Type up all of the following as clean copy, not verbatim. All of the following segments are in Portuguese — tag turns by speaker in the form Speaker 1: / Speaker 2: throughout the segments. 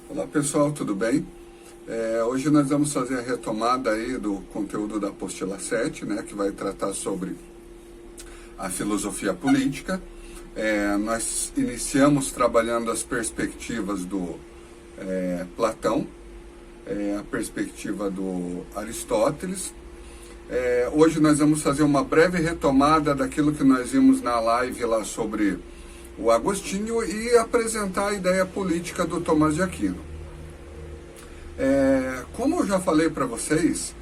Speaker 1: Olá pessoal, tudo bem? Hoje nós vamos fazer a retomada aí do conteúdo da apostila 7, né, que vai tratar sobre a filosofia política. Nós iniciamos trabalhando as perspectivas do Platão, a perspectiva do Aristóteles. Hoje nós vamos fazer uma breve retomada daquilo que nós vimos na live lá sobre o Agostinho e apresentar a ideia política do Tomás de Aquino. Como eu já falei para vocês,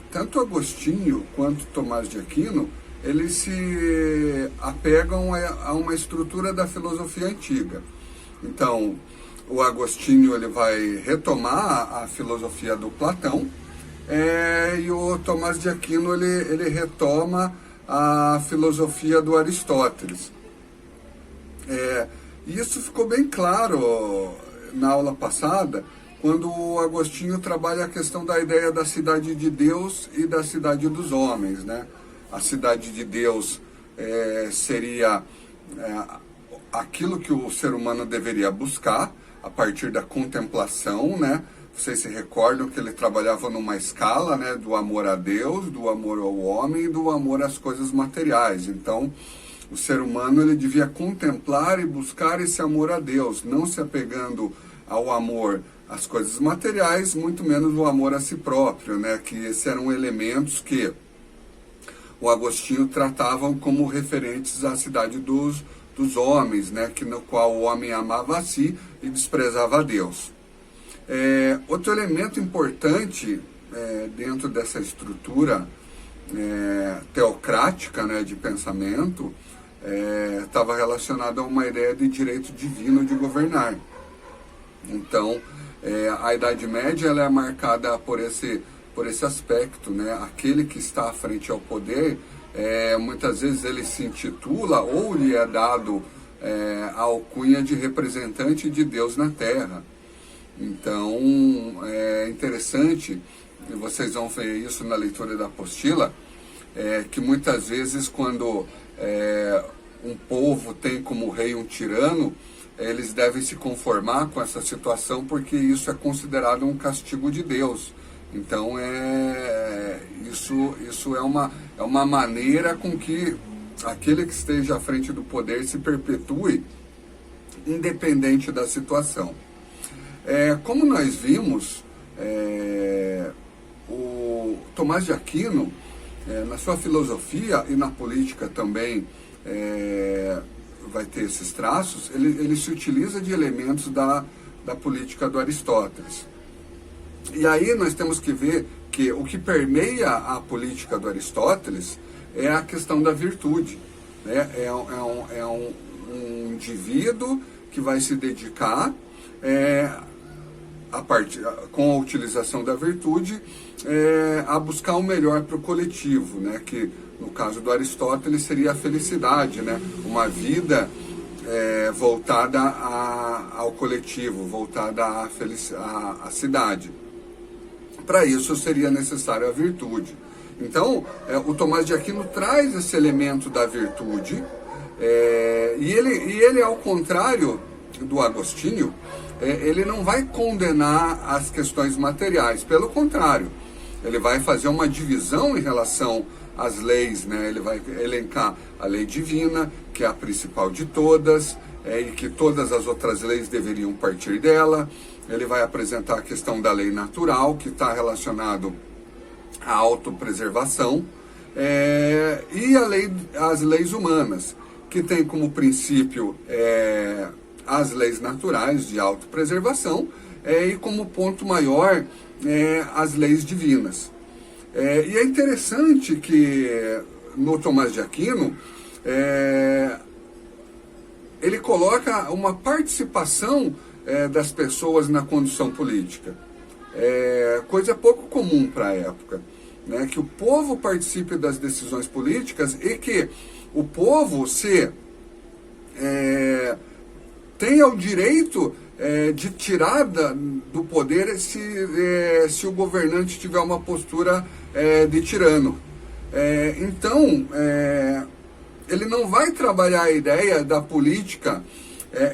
Speaker 1: tanto Agostinho quanto Tomás de Aquino, eles se apegam a uma estrutura da filosofia antiga. Então, o Agostinho ele vai retomar a filosofia do Platão, e o Tomás de Aquino ele retoma a filosofia do Aristóteles. Isso ficou bem claro na aula passada, quando o Agostinho trabalha a questão da ideia da cidade de Deus e da cidade dos homens, né? A cidade de Deus seria aquilo que o ser humano deveria buscar a partir da contemplação, né? Vocês se recordam que ele trabalhava numa escala, né, do amor a Deus, do amor ao homem e do amor às coisas materiais. Então, o ser humano ele devia contemplar e buscar esse amor a Deus, não se apegando ao amor às coisas materiais, muito menos o amor a si próprio, né? Que esses eram elementos que o Agostinho tratavam como referentes à cidade dos homens, né? No qual o homem amava a si e desprezava a Deus. Outro elemento importante dentro dessa estrutura teocrática, né, de pensamento, estava relacionado a uma ideia de direito divino de governar. Então, a Idade Média ela é marcada por esse aspecto, né? Aquele que está à frente ao poder, muitas vezes ele se intitula ou lhe é dado a alcunha de representante de Deus na Terra. Então, é interessante, e vocês vão ver isso na leitura da apostila, que muitas vezes quando um povo tem como rei um tirano, eles devem se conformar com essa situação porque isso é considerado um castigo de Deus. Então, isso é uma maneira com que aquele que esteja à frente do poder se perpetue, independente da situação. Como nós vimos, o Tomás de Aquino, na sua filosofia e na política também vai ter esses traços, ele se utiliza de elementos da política do Aristóteles. E aí nós temos que ver que o que permeia a política do Aristóteles é a questão da virtude, né? Um indivíduo que vai se dedicar com a utilização da virtude, a buscar o melhor para o coletivo, né? Que no caso do Aristóteles seria a felicidade, né? Uma vida voltada ao coletivo, voltada à cidade. Para isso seria necessário a virtude. Então, o Tomás de Aquino traz esse elemento da virtude, e ele, ao contrário do Agostinho, ele não vai condenar as questões materiais, pelo contrário, ele vai fazer uma divisão em relação às leis, né? Ele vai elencar a lei divina, que é a principal de todas, e que todas as outras leis deveriam partir dela. Ele vai apresentar a questão da lei natural, que está relacionado à autopreservação, e as leis humanas, que tem como princípio as leis naturais de autopreservação, e como ponto maior as leis divinas. E é interessante que no Tomás de Aquino ele coloca uma participação das pessoas na condução política, coisa pouco comum para a época, né? Que o povo participe das decisões políticas e que o povo tenha o direito de tirar do poder se o governante tiver uma postura de tirano. Então, ele não vai trabalhar a ideia da política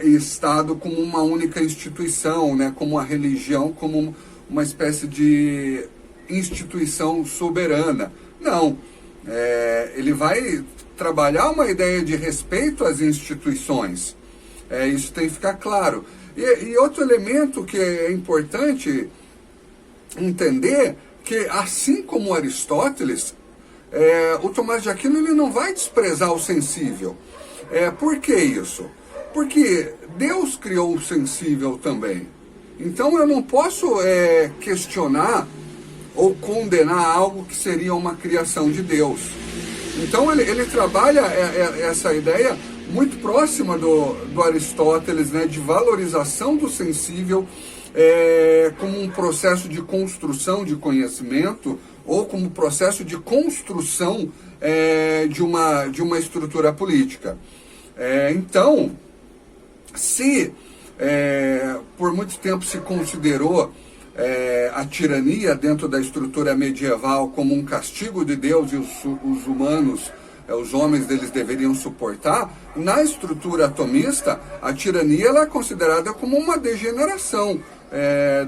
Speaker 1: Estado como uma única instituição, né, como a religião, como uma espécie de instituição soberana. Não, ele vai trabalhar uma ideia de respeito às instituições. Isso tem que ficar claro. E outro elemento que é importante entender, que assim como Aristóteles, o Tomás de Aquino ele não vai desprezar o sensível. Por que isso? Porque Deus criou o sensível também. Então eu não posso questionar ou condenar algo que seria uma criação de Deus. Então ele trabalha essa ideia muito próxima do Aristóteles, né, de valorização do sensível como um processo de construção de conhecimento ou como processo de construção de uma estrutura política. Então, se por muito tempo se considerou a tirania dentro da estrutura medieval como um castigo de Deus e os humanos, os homens deles deveriam suportar, na estrutura atomista, a tirania ela é considerada como uma degeneração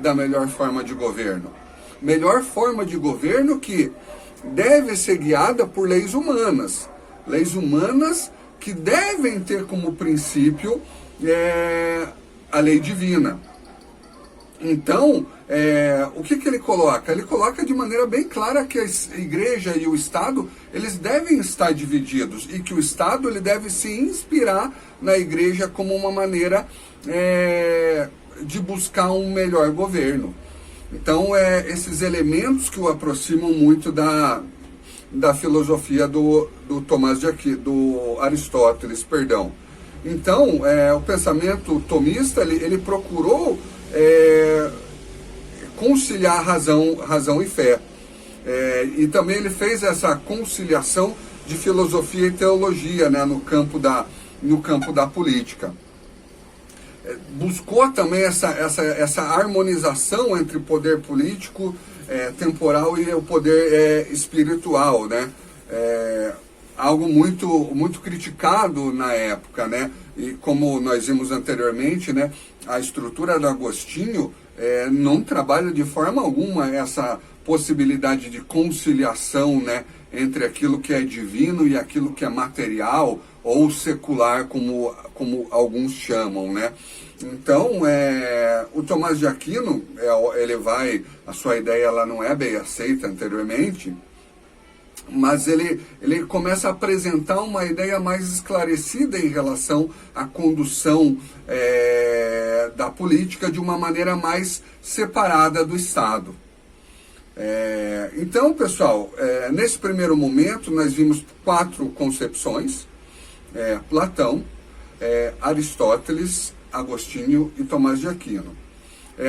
Speaker 1: da melhor forma de governo. Melhor forma de governo que deve ser guiada por leis humanas. Leis humanas que devem ter como princípio a lei divina. Então, o que ele coloca? Ele coloca de maneira bem clara que a igreja e o Estado, eles devem estar divididos e que o Estado ele deve se inspirar na igreja como uma maneira de buscar um melhor governo. Então, esses elementos que o aproximam muito da filosofia do Aristóteles, perdão. Então, o pensamento tomista, ele procurou conciliar razão e fé. E também ele fez essa conciliação de filosofia e teologia, né, no campo da política. Buscou também essa harmonização entre o poder político temporal e o poder espiritual, né? Algo muito criticado na época, né? E como nós vimos anteriormente, né, a estrutura do Agostinho não trabalha de forma alguma essa possibilidade de conciliação, né, entre aquilo que é divino e aquilo que é material ou secular, como alguns chamam, né? Então, o Tomás de Aquino, a sua ideia ela não é bem aceita anteriormente, mas ele começa a apresentar uma ideia mais esclarecida em relação à condução da política de uma maneira mais separada do Estado. Então, pessoal, nesse primeiro momento nós vimos 4 concepções: Platão, Aristóteles, Agostinho e Tomás de Aquino.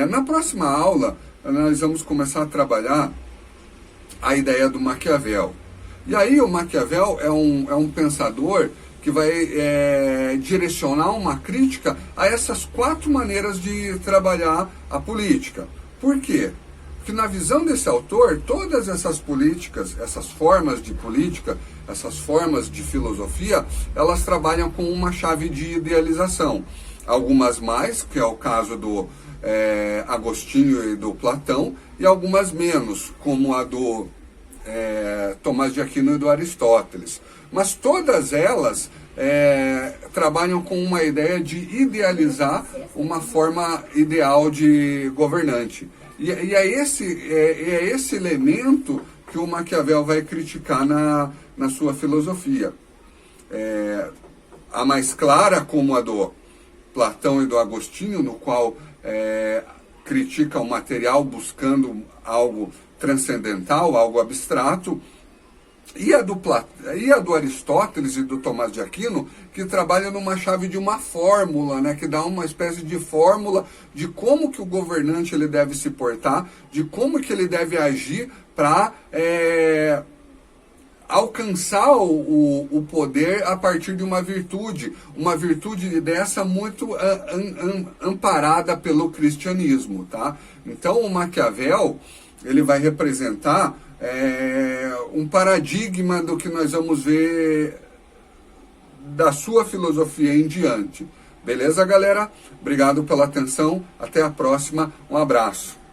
Speaker 1: Na próxima aula nós vamos começar a trabalhar a ideia do Maquiavel. E aí o Maquiavel é um pensador que vai direcionar uma crítica a essas 4 maneiras de trabalhar a política. Por quê? Porque na visão desse autor, todas essas políticas, essas formas de política, essas formas de filosofia, elas trabalham com uma chave de idealização. Algumas mais, que é o caso do Agostinho e do Platão, e algumas menos, como a do Tomás de Aquino e do Aristóteles. Mas todas elas trabalham com uma ideia de idealizar uma forma ideal de governante. E é esse elemento que o Maquiavel vai criticar na sua filosofia. A mais clara, como a do Platão e do Agostinho, no qual critica o material buscando algo transcendental, algo abstrato, e a do Aristóteles e do Tomás de Aquino, que trabalha numa chave de uma fórmula, né, que dá uma espécie de fórmula de como que o governante ele deve se portar, de como que ele deve agir para alcançar o poder a partir de uma virtude dessa muito amparada pelo cristianismo, tá? Então o Maquiavel ele vai representar um paradigma do que nós vamos ver da sua filosofia em diante. Beleza, galera? Obrigado pela atenção. Até a próxima. Um abraço.